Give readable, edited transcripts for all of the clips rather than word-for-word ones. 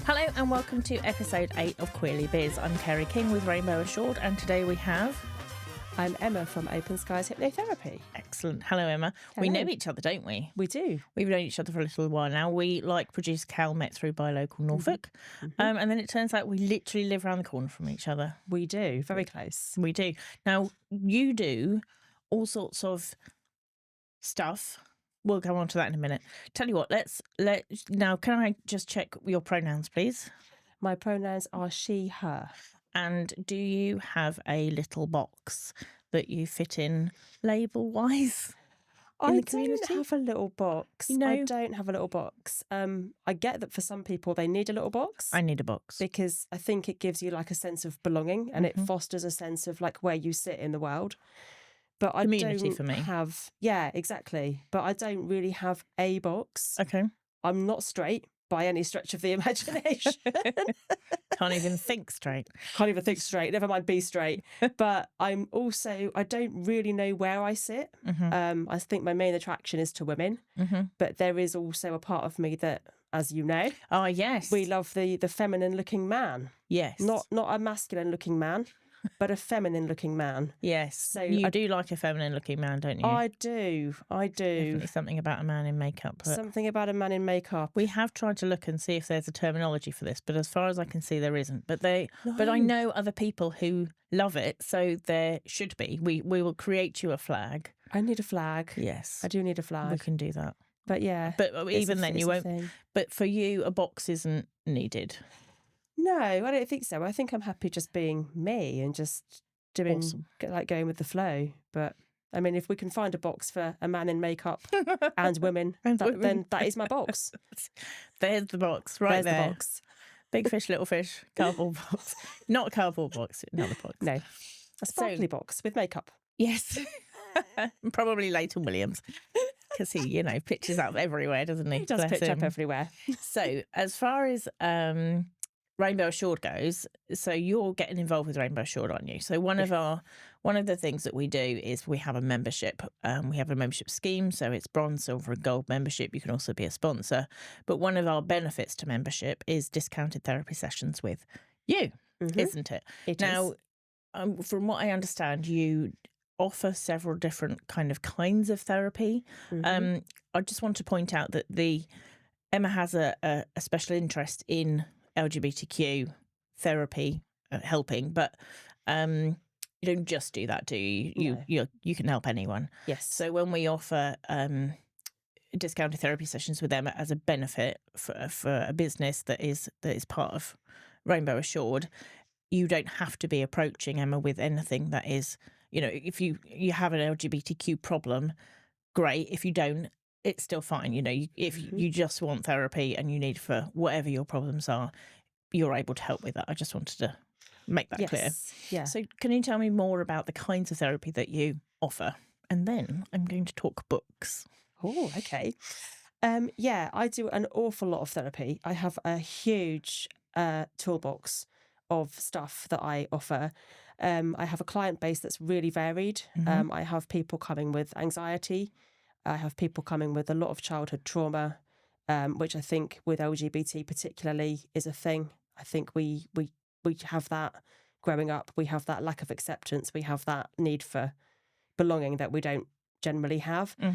Hello and welcome to episode 8 of Queerly Biz. I'm Kerry King with Rainbow Assured, and today we have... I'm Emma from Open Skies Hypnotherapy. Excellent. Hello, Emma. Hello. We know each other, don't we? We do. We've known each other for a little while now. We, like producer Cal, met through Buy Local Norfolk. And then it turns out we literally live around the corner from each other. We do. Very close. We do. Now, you do all sorts of stuff. We'll go on to that in a minute. Tell you what, now, can I just check your pronouns, please? My pronouns are she, her. And do you have a little box that you fit in label-wise? I don't have a little box. You know, I don't have a little box. I get that for some people they need a little box. I need a box. Because I think it gives you like a sense of belonging and it fosters a sense of like where you sit in the world. But I Community don't for me. have, yeah, exactly. But I don't really have a box. Okay. I'm not straight by any stretch of the imagination. Can't even think straight. Can't even think straight, never mind be straight. But I don't really know where I sit. I think my main attraction is to women, but there is also a part of me that, as you know, oh yes, we love the feminine looking man. Yes. Not a masculine looking man, but a feminine looking man. Yes. So you do like a feminine looking man, don't you? I do. Definitely something about a man in makeup. Something about a man in makeup. We have tried to look and see if there's a terminology for this, but as far as I can see, there isn't. But I know other people who love it, so there should be. We will create you a flag. I need a flag. Yes. I do need a flag. We can do that. But yeah. But even then, you won't. Thing. But for you, a box isn't needed. No, I don't think so. I think I'm happy just being me and just doing, like going with the flow. But I mean, if we can find a box for a man in makeup and women, then that is my box. There's the box right there. There's the box. Big fish, little fish, cardboard box. Not a cardboard box, another box. No, a sparkly box with makeup. Yes. Probably Leighton Williams. Because he, pitches up everywhere, doesn't he? He does pitch up everywhere. So as far as Rainbow Assured goes, so you're getting involved with Rainbow Assured, aren't you? So one of the things that we do is we have a membership. We have a membership scheme, so it's bronze, silver, and gold membership. You can also be a sponsor. But one of our benefits to membership is discounted therapy sessions with you, isn't it? It now, from what I understand, you offer several different kinds of therapy. I just want to point out that Emma has a special interest in LGBTQ therapy helping, but you don't just do that, do you? You can help anyone. Yes. So when we offer discounted therapy sessions with Emma as a benefit for a business that is part of Rainbow Assured, you don't have to be approaching Emma with anything that is, if you have an LGBTQ problem, great. If you don't, it's still fine. If you just want therapy and you need for whatever your problems are, you're able to help with that. I just wanted to make that clear. Yeah. So can you tell me more about the kinds of therapy that you offer? And then I'm going to talk books. Oh, okay. Yeah, I do an awful lot of therapy. I have a huge toolbox of stuff that I offer. I have a client base that's really varied. I have people coming with anxiety. I have people coming with a lot of childhood trauma, which I think with LGBT particularly is a thing. I think we have that growing up. We have that lack of acceptance. We have that need for belonging that we don't generally have. So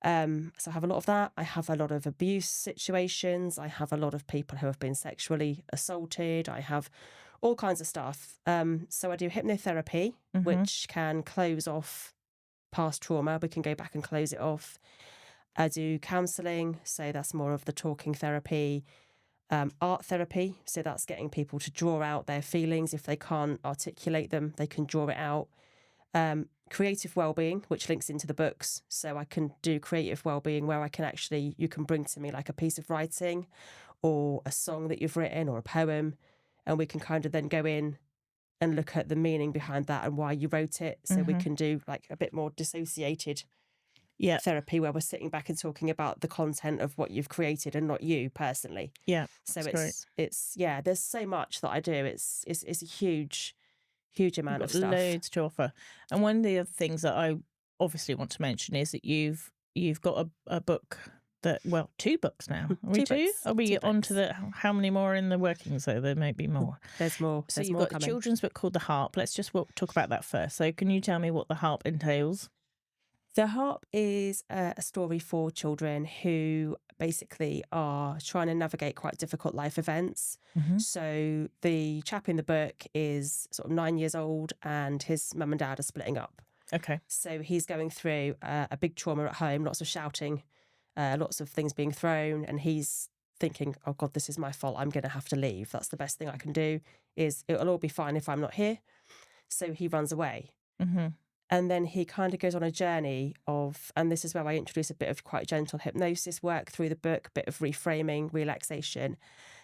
I have a lot of that. I have a lot of abuse situations. I have a lot of people who have been sexually assaulted. I have all kinds of stuff. So I do hypnotherapy, which can close off past trauma. We can go back and close it off. I do counselling, so that's more of the talking therapy. Art therapy, so that's getting people to draw out their feelings. If they can't articulate them, they can draw it out. Creative wellbeing, which links into the books. So I can do creative wellbeing where you can bring to me like a piece of writing or a song that you've written or a poem, and we can kind of then go in and look at the meaning behind that and why you wrote it. So we can do like a bit more dissociated therapy where we're sitting back and talking about the content of what you've created and not you personally. Yeah. So it's there's so much that I do. It's a huge amount of stuff. Loads to offer. And one of the other things that I obviously want to mention is that you've got a book well, 2 books now. Are we Two 2? books. Are we Two on to books. the how many more in the working? So there may be more. There's more. So There's you've more got a coming. children's book called The Harp. Let's just talk about that first. So can you tell me what The Harp entails? The Harp is a story for children who basically are trying to navigate quite difficult life events. Mhm. So the chap in the book is sort of 9 years old and his mum and dad are splitting up. Okay. So he's going through a big trauma at home, lots of shouting, lots of things being thrown, and he's thinking, "Oh God, this is my fault. I'm going to have to leave. That's the best thing I can do. Is it'll all be fine if I'm not here." So he runs away, Mhm. and then he kind of goes on a journey of, and this is where I introduce a bit of quite gentle hypnosis work through the book, a bit of reframing, relaxation,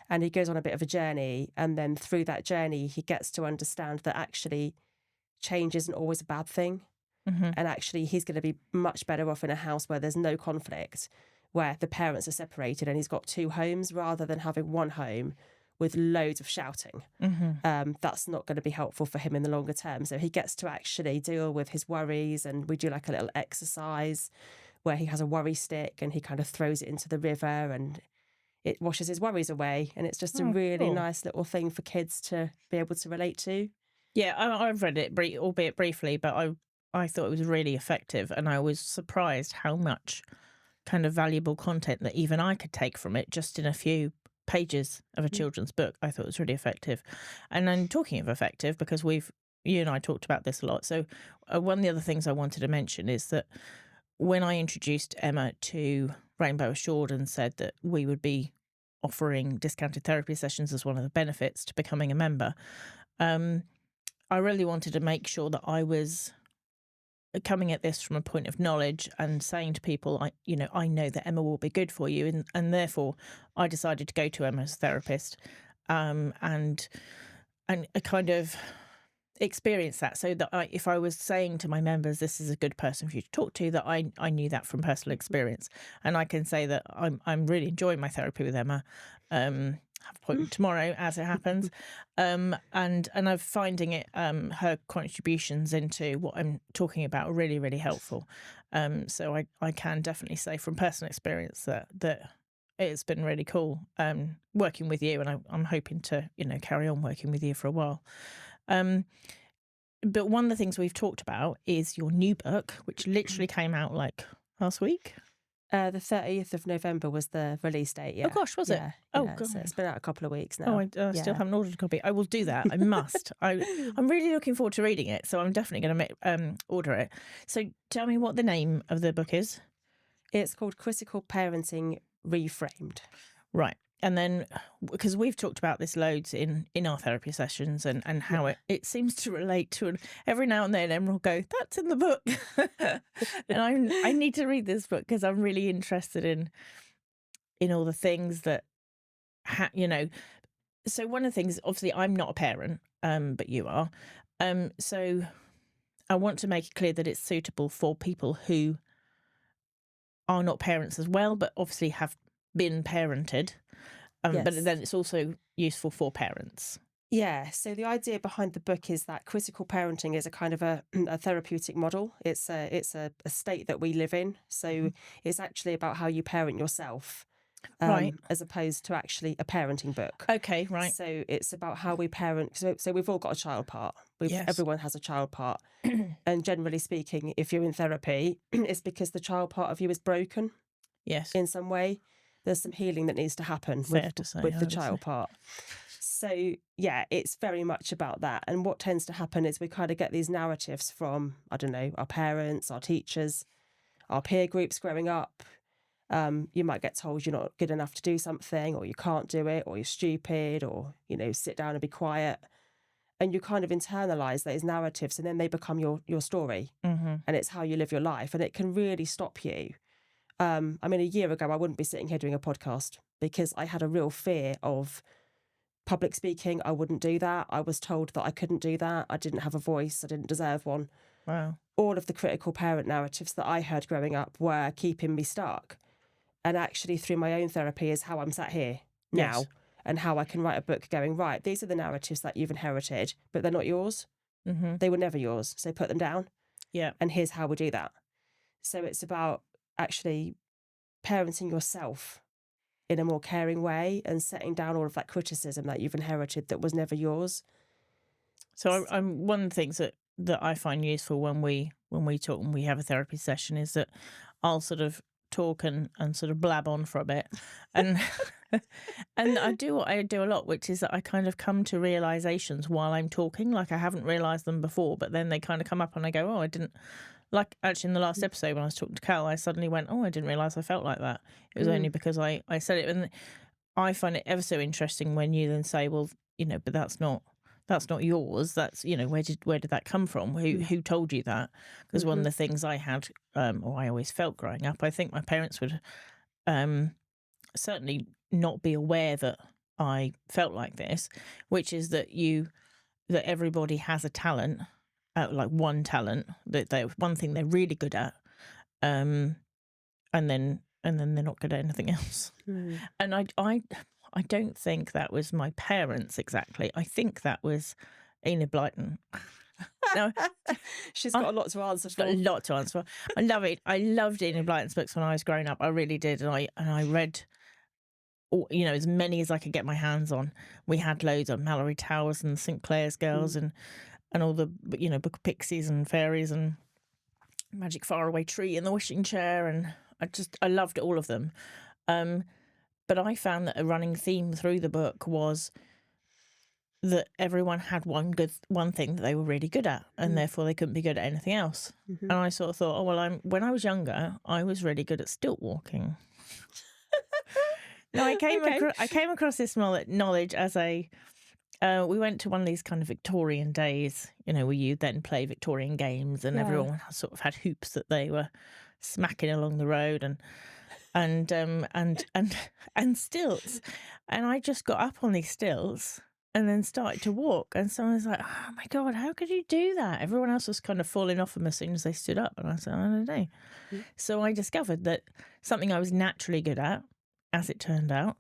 and he goes on a bit of a journey, and then through that journey, he gets to understand that actually change isn't always a bad thing. Mhm. And actually, he's going to be much better off in a house where there's no conflict, where the parents are separated and he's got two homes rather than having one home with loads of shouting. Mhm. That's not going to be helpful for him in the longer term. So he gets to actually deal with his worries. And we do like a little exercise where he has a worry stick and he kind of throws it into the river and it washes his worries away. And it's just a Oh, really cool. nice little thing for kids to be able to relate to. Yeah, I've read it, albeit briefly, but I thought it was really effective, and I was surprised how much kind of valuable content that even I could take from it just in a few pages of a Mm. children's book. I thought it was really effective. And then talking of effective, because you and I talked about this a lot. So one of the other things I wanted to mention is that when I introduced Emma to Rainbow Assured and said that we would be offering discounted therapy sessions as one of the benefits to becoming a member, um, I really wanted to make sure that I was coming at this from a point of knowledge and saying to people, I know that Emma will be good for you, and therefore I decided to go to Emma's therapist, and I kind of experience that, so that if I was saying to my members, this is a good person for you to talk to, that I knew that from personal experience, and I can say that I'm really enjoying my therapy with Emma. I have an appointment tomorrow, as it happens, and I'm finding it her contributions into what I'm talking about are really, really helpful. So I can definitely say from personal experience that it's been really cool working with you, and I'm hoping to carry on working with you for a while. Um, but one of the things we've talked about is your new book, which literally came out like last week. The 30th of November was the release date. Oh Yeah. gosh, was it? Yeah. Oh Yeah. So god. it's been out a couple of weeks Oh, now. I still Yeah. haven't ordered a copy. I will do that. I must. I'm really looking forward to reading it, so I'm definitely going to order it. So tell me what the name of the book is. It's called Critical Parenting Reframed. Right. And then, because we've talked about this loads in our therapy sessions, and how Yeah. it seems to relate to, and every now and then Emma will go, that's in the book. And I need to read this book because I'm really interested in all the things that, so one of the things, obviously I'm not a parent, but you are. So I want to make it clear that it's suitable for people who are not parents as well, but obviously have been parented. But Yes. then it's also useful for parents. Yeah. So the idea behind the book is that critical parenting is a kind of a therapeutic model. It's a state that we live in. So it's actually about how you parent yourself, Right. as opposed to actually a parenting book. Okay, right. So it's about how we parent. So we've all got a child part. Yes. Everyone has a child part. And generally speaking, if you're in therapy, it's because the child part of you is broken Yes. in some way. There's some healing that needs to happen Fair to say, with I the would say. child part. So yeah, it's very much about that. And what tends to happen is we kind of get these narratives from, I don't know, our parents, our teachers, our peer groups growing up. You might get told you're not good enough to do something, or you can't do it, or you're stupid, or, sit down and be quiet. And you kind of internalize those narratives, and then they become your story, Mm-hmm. and it's how you live your life. And it can really stop you. I mean, a year ago, I wouldn't be sitting here doing a podcast because I had a real fear of public speaking. I wouldn't do that. I was told that I couldn't do that. I didn't have a voice. I didn't deserve one. Wow. All of the critical parent narratives that I heard growing up were keeping me stuck. And actually, through my own therapy, is how I'm sat here now, Yes. and how I can write a book going, right, these are the narratives that you've inherited, but they're not yours. Mm-hmm. They were never yours. So put them down. Yeah. And here's how we do that. So it's about actually parenting yourself in a more caring way and setting down all of that criticism that you've inherited that was never yours. So I'm one of the things that I find useful when we talk and we have a therapy session is that I'll sort of talk and sort of blab on for a bit, and and I do what I do a lot, which is that I kind of come to realizations while I'm talking, like I haven't realized them before, but then they kind of come up and I go, oh, I didn't. Like actually in the last episode when I was talking to Cal, I suddenly went, oh, I didn't realize I felt like that. It was only Mm, because I said it, and I find it ever so interesting when you then say, well, but that's not yours. That's where did that come from? mm, Who told you that? Because one of mhm, the things I had, or I always felt growing up, I think my parents would um, certainly not be aware that I felt like this, which is that everybody has a talent, like one talent that they one thing they're really good at, um, and then they're not good at anything else. mm. And I don't think that was my parents exactly. I think that was Enid Blyton. No, She's I got a lot to answer got a for. lot to answer for. I love it. I loved Enid Blyton's books when I was growing up. I really did, and I read as many as I could get my hands on. We had loads of Mallory Towers and St Clair's Girls Mm, and all the Book of Pixies and Fairies and Magic Faraway Tree and The Wishing Chair, and I loved all of them. Um, but I found that a running theme through the book was that everyone had one thing that they were really good at, and mm, therefore they couldn't be good at anything else. mhm. And I sort of thought, oh well, when I was younger, I was really good at stilt walking. Now Okay. I came across this knowledge as we went to one of these kind of Victorian days, where you then play Victorian games, and Yeah. everyone sort of had hoops that they were smacking along the road, and and stilts, and I just got up on these stilts and then started to walk, and someone was like, "Oh my god, how could you do that?" Everyone else was kind of falling off them as soon as they stood up, and I said, "I don't know." Mm, So I discovered that something I was naturally good at, as it turned out,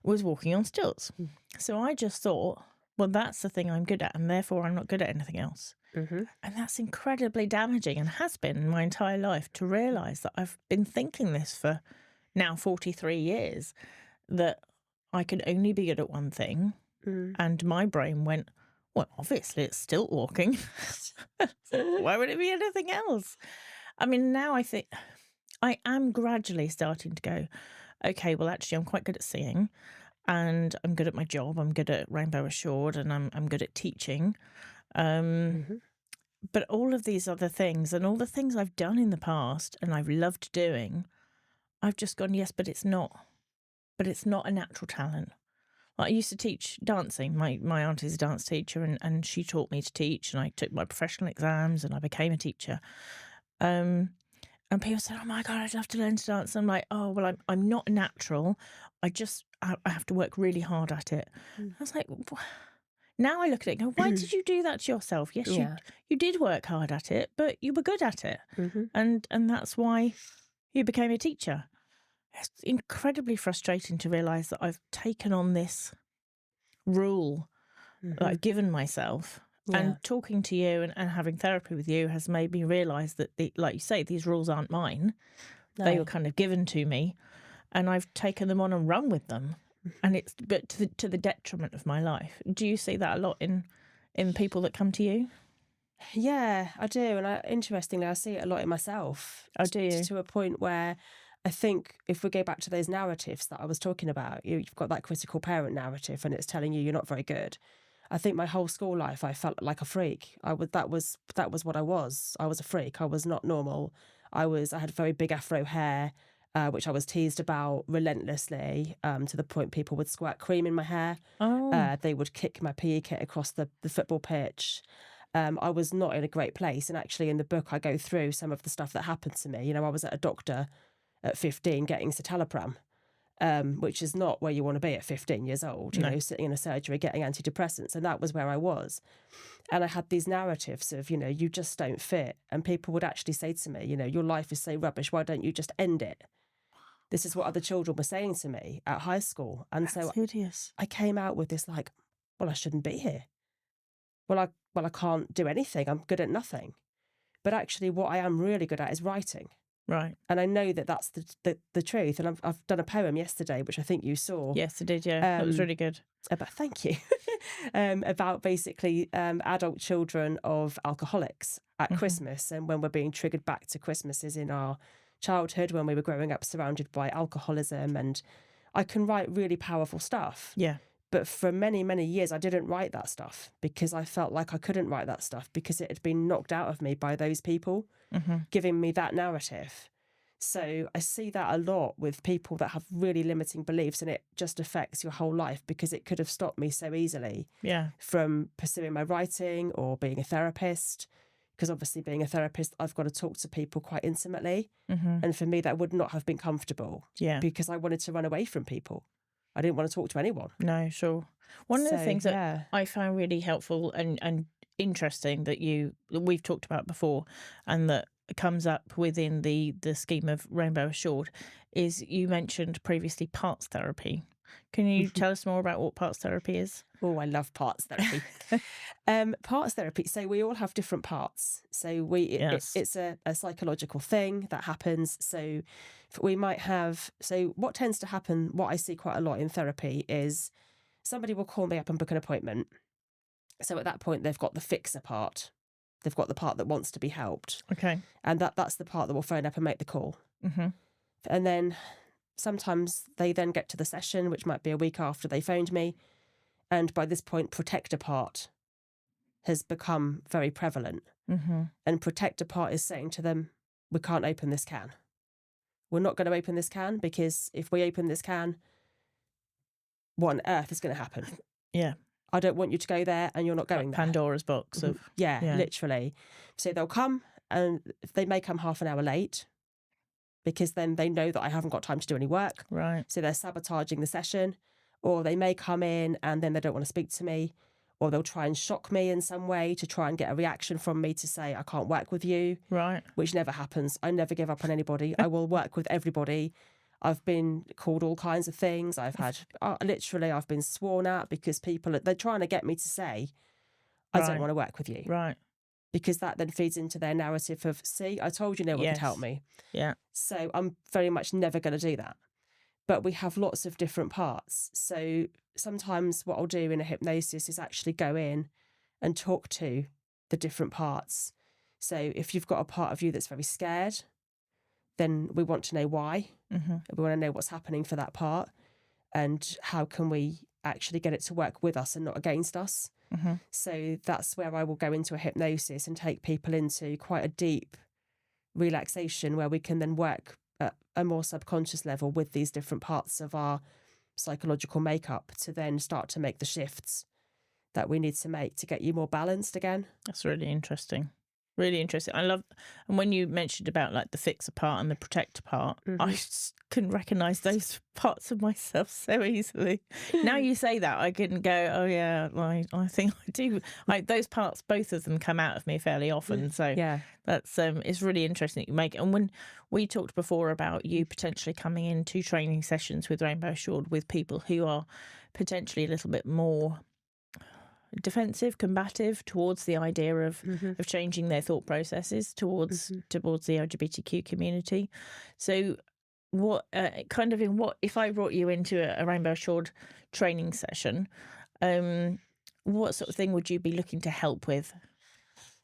was walking on stilts. mm, So I just thought, well, that's the thing I'm good at, and therefore I'm not good at anything else. mhm, And that's incredibly damaging and has been my entire life to realize that I've been thinking this for now 43 years that I can only be good at one thing. mm. And my brain went, well, obviously it's stilt walking. Why would it be anything else? I mean, now I think I am gradually starting to go, okay, well, actually, I'm quite good at singing and I'm good at my job. I'm good at Rainbow Assured and I'm good at teaching. Um, Mhm. but all of these other things and all the things I've done in the past and I've loved doing, I've just gone, yes, but it's not. But it's not a natural talent. Like, I used to teach dancing. My aunt is a dance teacher, and she taught me to teach. And I took my professional exams, and I became a teacher. Um, and people said, "Oh my god, I'd love to learn to dance." I'm like, "Oh well, I'm not natural. I have to work really hard at it." Mm. I was like, now I look at it and go, "Why did you do that to yourself? Yes, Yeah. you did work hard at it, but you were good at it, Mhm. and that's why you became a teacher." It's incredibly frustrating to realise that I've taken on this rule that Mhm. I've given myself. Yeah. And talking to you and having therapy with you has made me realise that, like you say, these rules aren't mine. They were No. kind of given to me, and I've taken them on and run with them. Mhm. And it's but to the detriment of my life. Do you see that a lot in people that come to you? Yeah, I do, and interestingly, I see it a lot in myself Oh, do you? to a point where I think if we go back to those narratives that I was talking about, you've got that critical parent narrative, and it's telling you you're not very good. I think my whole school life, I felt like a freak. That was what I was. I was a freak. I was not normal. I had very big Afro hair, which I was teased about relentlessly, to the point people would squirt cream in my hair. Oh, They would kick my PE kit across the football pitch. I was not in a great place. And actually, in the book, I go through some of the stuff that happened to me. I was at a doctor at 15 getting citalopram, which is not where you want to be at 15 years old, no. sitting in a surgery getting antidepressants. And that was where I was. And I had these narratives of, you just don't fit. And people would actually say to me, your life is so rubbish. Why don't you just end it? This is what other children were saying to me at high school. And That's so hideous. I came out with this like, well, I shouldn't be here. Well, I can't do anything. I'm good at nothing. But actually, what I am really good at is writing. Right. And I know that that's the truth. And I've done a poem yesterday, which I think you saw. Yes, I did. Yeah, that was Um, really good. about thank you. About basically adult children of alcoholics at Hmm. Christmas, and when we're being triggered back to Christmases in our childhood when we were growing up surrounded by alcoholism. And I can write really powerful stuff. Yeah. But for many, many years, I didn't write that stuff because I felt like I couldn't write that stuff because it had been knocked out of me by those people Hmm. giving me that narrative. So I see that a lot with people that have really limiting beliefs, and it just affects your whole life because it could have stopped me so easily Yeah. from pursuing my writing or being a therapist. Because obviously, being a therapist, I've got to talk to people quite intimately. Hmm. And for me, that would not have been comfortable Yeah. because I wanted to run away from people. I didn't want to talk to anyone. No, sure. One of the So, things that yeah. I found really helpful and interesting that we've talked about before, and that comes up within the scheme of Rainbow Assured, is you mentioned previously parts therapy. Can you tell us more about what parts therapy is? Oh, I love parts therapy. Parts therapy. So we all have different parts. So Yes. it's a psychological thing that happens. So we might have. So what tends to happen, what I see quite a lot in therapy, is somebody will call me up and book an appointment. So at that point, they've got the fixer part. They've got the part that wants to be helped, Okay. and that's the part that will phone up and make the call. Hmm. And then sometimes they then get to the session, which might be a week after they phoned me. And by this point, protector part has become very prevalent. Hmm. And protector part is saying to them, we can't open this can. We're not going to open this can because if we open this can, what on earth is going to happen? Yeah. I don't want you to go there and you're not Like going there. Pandora's box of Yeah, yeah. literally. So they'll come and they may come half an hour late because then they know that I haven't got time to do any work. Right. So they're sabotaging the session. Or they may come in and then they don't want to speak to me. Or they'll try and shock me in some way to try and get a reaction from me to say, I can't work with you, Right. which never happens. I never give up on anybody. I will work with everybody. I've been called all kinds of things. I've had, literally, I've been sworn at because they're trying to get me to say, I don't Right. want to work with you. Right. Because that then feeds into their narrative of, see, I told you no one could help Yes. me. Yeah. So I'm very much never going to do that. But we have lots of different parts. So sometimes what I'll do in a hypnosis is actually go in and talk to the different parts. So if you've got a part of you that's very scared, then we want to know why. Hmm. We want to know what's happening for that part and how can we actually get it to work with us and not against us. Hmm. So that's where I will go into a hypnosis and take people into quite a deep relaxation where we can then work at a more subconscious level with these different parts of our psychological makeup to then start to make the shifts that we need to make to get you more balanced again. That's really interesting. Really interesting. I love, and when you mentioned about like the fixer part and the protector part, I can recognize those parts of myself so easily. Now you say that, I can go, oh yeah, I think I do. Those parts, both of them come out of me fairly often. So Yeah. that's it's really interesting that you make it. And when we talked before about you potentially coming into training sessions with Rainbow Assured with people who are potentially a little bit more defensive, combative towards the idea of changing their thought processes towards the LGBTQ community. So, what kind of in what if I brought you into a Rainbow Assured training session? What sort of thing would you be looking to help with?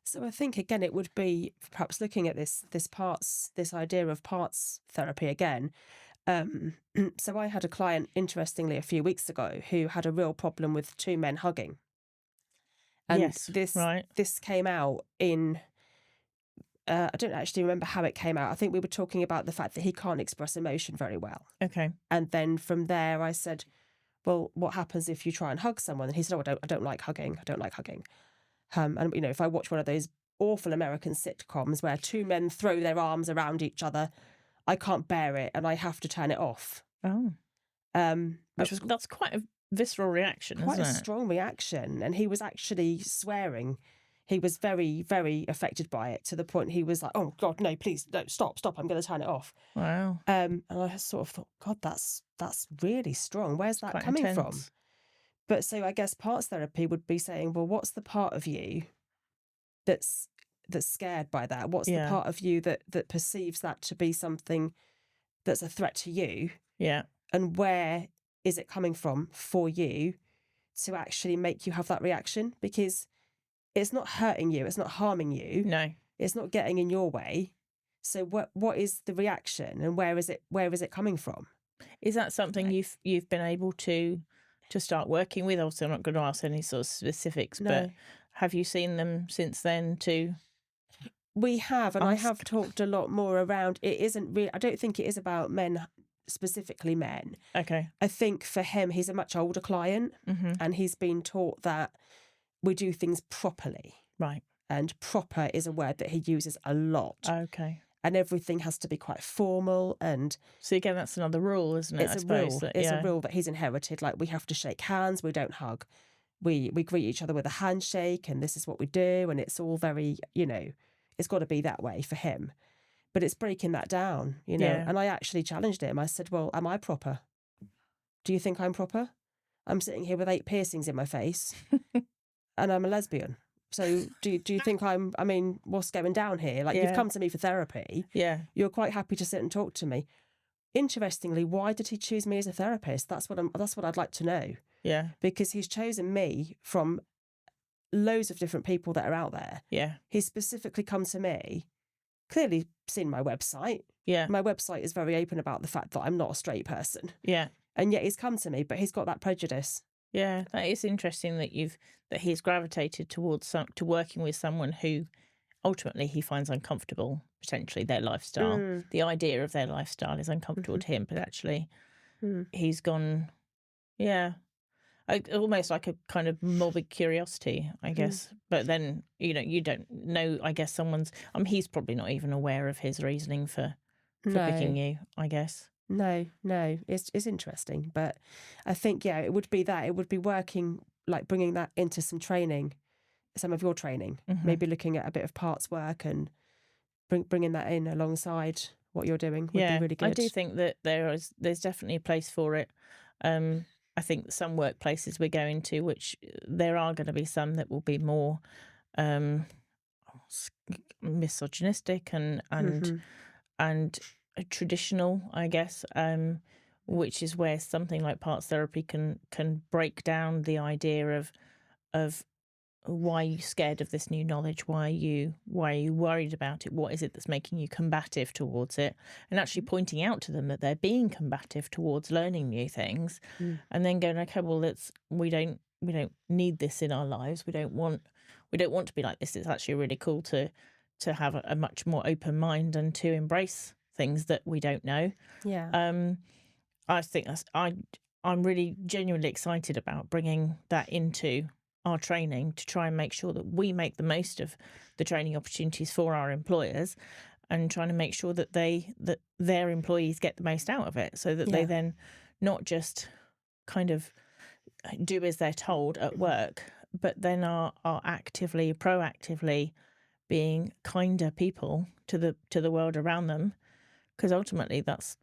So I think again it would be perhaps looking at this idea of parts therapy again. So I had a client, interestingly, a few weeks ago who had a real problem with two men hugging. And Yes, right. this came out in, I don't actually remember how it came out. I think we were talking about the fact that he can't express emotion very well. Okay. And then from there I said, well, what happens if you try and hug someone? And he said, oh, I don't like hugging. I don't like hugging. And, if I watch one of those awful American sitcoms where two men throw their arms around each other, I can't bear it and I have to turn it off. Oh, Which was that's quite a visceral reaction, quite a isn't it? strong reaction. And he was actually swearing. He was very, very affected by it to the point he was like, oh, God, no, please, no, stop, I'm going to turn it off. Wow. And I sort of thought, God, that's really strong. Where's that Quite coming from? intense. But so I guess parts therapy would be saying, well, what's the part of you that's that's scared by that? What's the Yeah. part of you that perceives that to be something that's a threat to you? Yeah. And where is it coming from for you to actually make you have that reaction? Because it's not hurting you, it's not harming you, No. it's not getting in your way. So what is the reaction, and where is it coming from? Is that something Right. you've been able to start working with? Obviously, I'm not going to ask any sort of specifics, but No. have you seen them since then to We have, and I have ask? talked a lot more around it isn't really, I don't think it is about men, specifically men. Okay. I think for him, he's a much older client, Mm-hmm. and he's been taught that we do things properly. Right. And proper is a word that he uses a lot. Okay. And everything has to be quite formal, and So again, that's another rule, isn't it? I suppose that it's a yeah. rule that he's inherited. Like, we have to shake hands, we don't hug. We greet each other with a handshake, and this is what we do, and it's all very, it's got to be that way for him. But it's breaking that down, Yeah. And I actually challenged him. I said, "Well, am I proper? Do you think I'm proper? I'm sitting here with 8 piercings in my face, and I'm a lesbian. So do you think I mean, what's going down here? Like, you've Yeah. come to me for therapy. Yeah. You're quite happy to sit and talk to me." Interestingly, why did he choose me as a therapist? That's what I'd like to know. Yeah. Because he's chosen me from loads of different people that are out there. Yeah. He's specifically come to me, clearly seen my website. Yeah. My website is very open about the fact that I'm not a straight person. Yeah. And yet he's come to me, but he's got that prejudice. Yeah. That is interesting that he's gravitated towards to working with someone who ultimately he finds uncomfortable, potentially their lifestyle. Mm. The idea of their lifestyle is uncomfortable to him, but actually he's gone, yeah, almost like a kind of morbid curiosity, I guess. But then, you don't know, I guess he's probably not even aware of his reasoning for picking No, you, I guess. no. It's interesting. But I think, yeah, it would be that. It would be working, like bringing that into some training, some of your training, maybe looking at a bit of parts work and bringing that in alongside what you're doing would be really good. I do think that there's definitely a place for it. I think some workplaces we're going to, which there are going to be some that will be more misogynistic and traditional, I guess. Which is where something like parts therapy can break down the idea of why are you scared of this new knowledge? Why are you worried about it? What is it that's making you combative towards it? And actually pointing out to them that they're being combative towards learning new things, and then going, okay, well, we don't need this in our lives. We don't want to be like this. It's actually really cool to have a much more open mind and to embrace things that we don't know. Yeah. I think I'm really genuinely excited about bringing that into our training to try and make sure that we make the most of the training opportunities for our employers, and trying to make sure that their employees get the most out of it, so that they then not just kind of do as they're told at work, but then are actively, proactively being kinder people to the world around them, because ultimately that's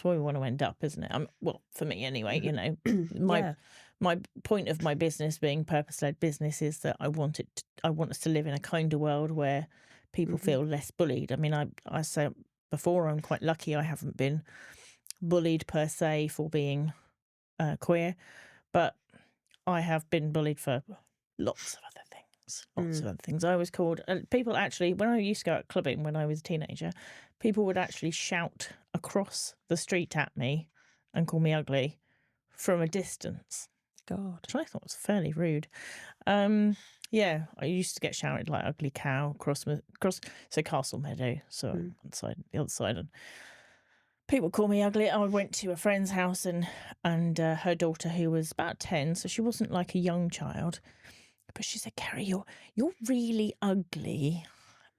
where we want to end up, isn't it? Well, for me anyway. My point of my business being purpose-led business is that I want us to live in a kinder world where people feel less bullied. I mean, I said before, I'm quite lucky I haven't been bullied per se for being queer, but I have been bullied for lots of other things. Lots of other things. I was called people actually, when I used to go out clubbing when I was a teenager, people would actually shout across the street at me and call me ugly from a distance. God. Which I thought was fairly rude. Yeah, I used to get shouted like ugly cow across so Castle Meadow, so one side, the other side, and people call me ugly. I went to a friend's house and her daughter, who was about 10, so she wasn't like a young child, but she said, "Carrie, you're really ugly."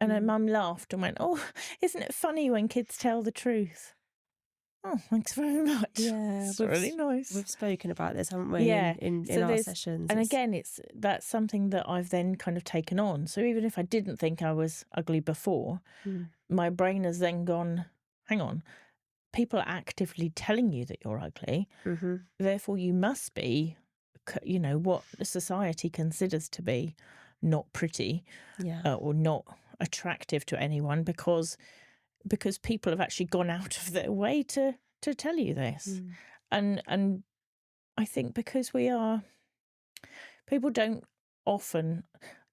And her mum laughed and went, "Oh, isn't it funny when kids tell the truth?" Oh, thanks very much. Yeah, it's really nice. We've spoken about this, haven't we? Yeah, in so our sessions. And again, that's something that I've then kind of taken on. So even if I didn't think I was ugly before, my brain has then gone, hang on, people are actively telling you that you're ugly. Therefore, you must be, what society considers to be not pretty Yeah. or not attractive to anyone because people have actually gone out of their way to tell you this. And I think because people don't often,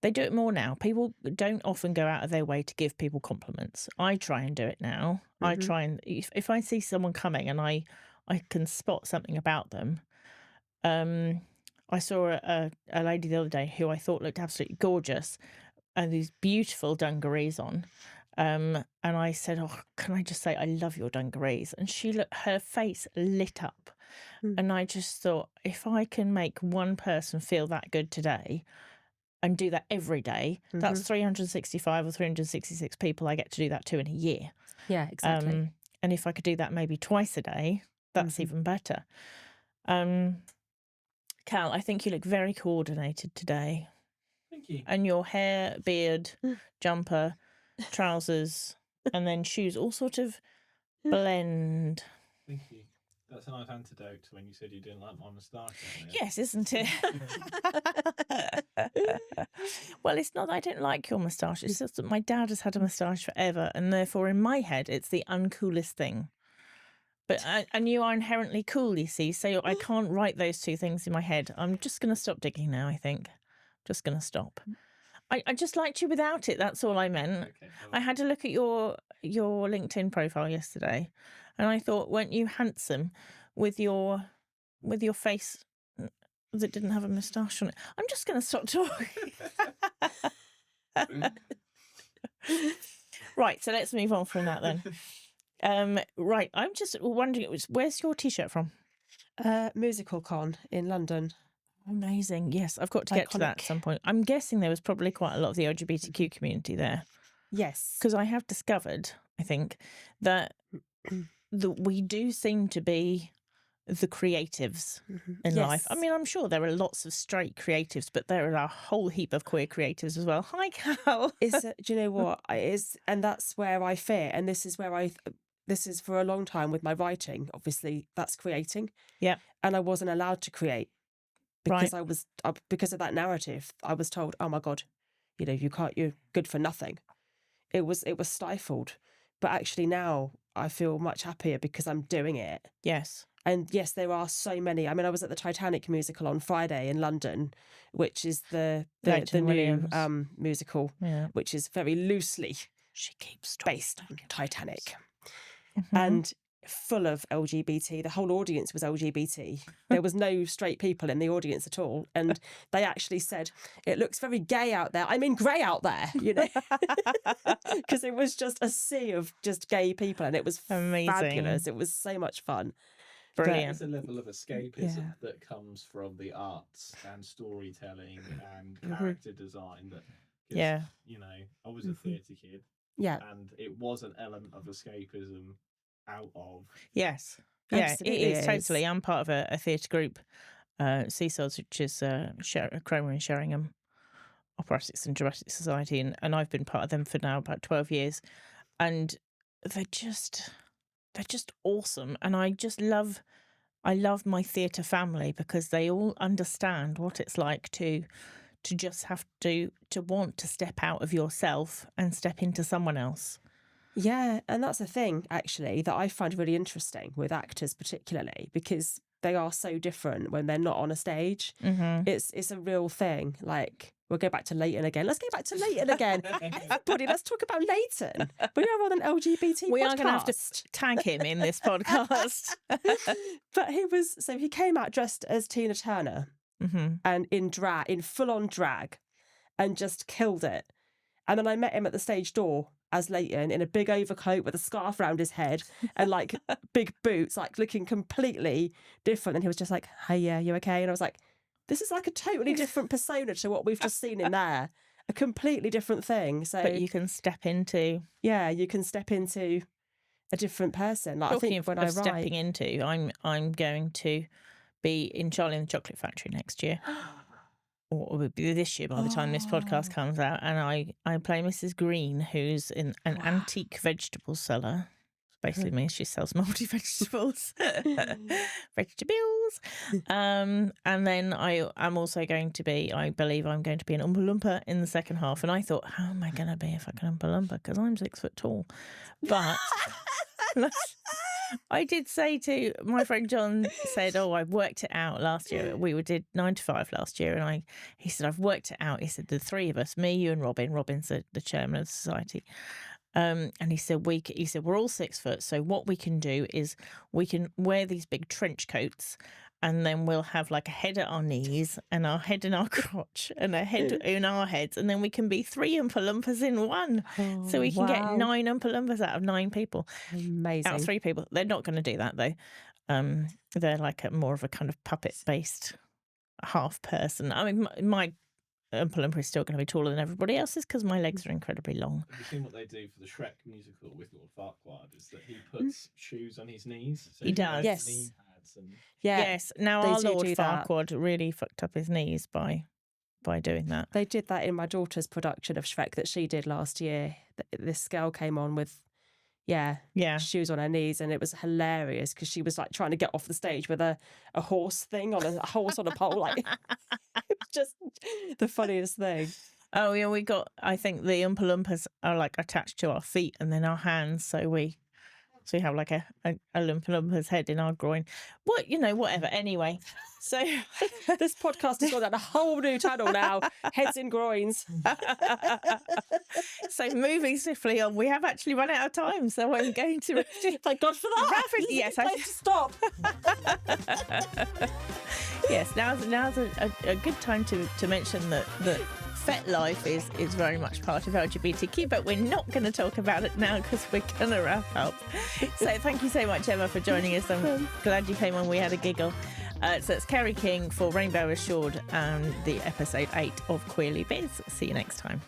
they do it more now. People don't often go out of their way to give people compliments. I try and do it now. I try and, if I see someone coming and I can spot something about them. I saw a lady the other day who I thought looked absolutely gorgeous and these beautiful dungarees on. And I said, "Oh, can I just say I love your dungarees?" And her face lit up. And I just thought, if I can make one person feel that good today and do that every day, that's 365 or 366 people I get to do that to in a year. Yeah, exactly. And if I could do that maybe twice a day, that's even better. Cal, I think you look very coordinated today. Thank you. And your hair, beard, jumper, trousers, and then shoes all sort of blend. Thank you. That's a nice antidote to when you said you didn't like my moustache earlier. Yes, isn't it? Well, it's not that I don't like your moustache. It's just that my dad has had a moustache forever, and therefore in my head it's the uncoolest thing. But and you are inherently cool, you see, so I can't write those two things in my head. I'm just going to stop digging now, I think. Just going to stop. I just liked you without it, that's all I meant. Okay, I had to look at your LinkedIn profile yesterday, and I thought, weren't you handsome with your face that didn't have a moustache on it? I'm just going to stop talking. Right, so let's move on from that then. Right, I'm just wondering, where's your T-shirt from? Musical Con in London. Amazing. Yes, I've got to get to that at some point. I'm guessing there was probably quite a lot of the LGBTQ community there. Yes. Because I have discovered, I think, that we do seem to be the creatives in life. I mean, I'm sure there are lots of straight creatives, but there are a whole heap of queer creatives as well. Hi, Cal. Do you know what? And that's where I fit. And this is where this is for a long time with my writing. Obviously, that's creating. Yeah. And I wasn't allowed to create because because of that narrative. I was told, "Oh my God, you're good for nothing." It was stifled. But actually now I feel much happier because I'm doing it. Yes. And yes, there are so many. I mean, I was at the Titanic musical on Friday in London, which is the new musical, which is very loosely based on Titanic. And full of LGBT. The whole audience was LGBT. There was no straight people in the audience at all. And they actually said, "It looks very gay out there. I mean, grey out there," because it was just a sea of just gay people, and it was fabulous. It was so much fun. Brilliant. There's a level of escapism that comes from the arts and storytelling and character design that, I was a theatre kid. Yeah. And it was an element of escapism out of. Yes. Absolutely Yeah, it is totally. I'm part of a theatre group, Seesaws, which is Cromer and Sheringham Operatics and Dramatic Society, and I've been part of them for now about 12 years. And they're just awesome. And I love my theatre family because they all understand what it's like to just have to want to step out of yourself and step into someone else. Yeah, and that's a thing, actually, that I find really interesting with actors particularly, because they are so different when they're not on a stage. It's a real thing. Like, we'll go back to Leighton again. Let's go back to Leighton again. Everybody, let's talk about Leighton. We are on an LGBT We podcast. are going to have to tag him in this podcast. But he came out dressed as Tina Turner and in full-on drag, and just killed it. And then I met him at the stage door as Leighton in a big overcoat with a scarf around his head and like big boots, like looking completely different. And he was just like, "Hey, yeah, you okay?" And I was like, this is like a totally different persona to what we've just seen in there. A completely different thing. So, but you can step into. Yeah, you can step into a different person. Like, Talking I think when I write, stepping into, I'm going to be in Charlie and the Chocolate Factory next year. Or it would be this year by the time this podcast comes out, and I play Mrs. Green, who's an antique vegetable seller. Basically means she sells multi vegetables. Vegetables. things. And then I'm also going to be, I believe I'm going to be an Oompa Loompa in the second half. And I thought, how am I going to be a fucking Oompa Loompa? Because I'm 6 foot tall. But I did say to my friend John, said, oh, I worked it out last year. We did 9 to 5 last year. And he said, I've worked it out. He said, the three of us, me, you and Robin. Robin's the chairman of the society. And he said, we're all 6 foot. So what we can do is we can wear these big trench coats, and then we'll have like a head at our knees and our head in our crotch and a head in our heads. And then we can be 3 Oompa Loompas in one. So we can get 9 Oompa Loompas out of 9 people. Amazing. Out of 3 people. They're not going to do that though. They're like more of a kind of puppet based half person. I mean, my Oompa Loompa is still going to be taller than everybody else's because my legs are incredibly long. Have you seen what they do for the Shrek musical with Lord Farquaad? Is that he puts shoes on his knees? So he does. Yes. Knee pads and... Yes. Now they our do Lord do that. Farquaad really fucked up his knees by doing that. They did that in my daughter's production of Shrek that she did last year. This girl came on with, shoes on her knees, and it was hilarious because she was like trying to get off the stage with a horse thing on a horse on a pole. Like, it was just the funniest thing. Oh yeah, I think the Oompa Loompas are like attached to our feet and then our hands, so we have like a Oompa Loompa's head in our groin. Whatever. Anyway, so this podcast has gone down a whole new channel now. Heads in groins. So moving swiftly on, we have actually run out of time, so I'm going to thank God for that. Rapidly, yes, I have to stop. Yes, now's a good time to mention that fet life is very much part of LGBTQ, but we're not going to talk about it now because we're going to wrap up. So thank you so much, Emma, for joining us. I'm glad you came on. We had a giggle. So it's Kerry King for Rainbow Assured and the episode 8 of Queerly Biz. See you next time.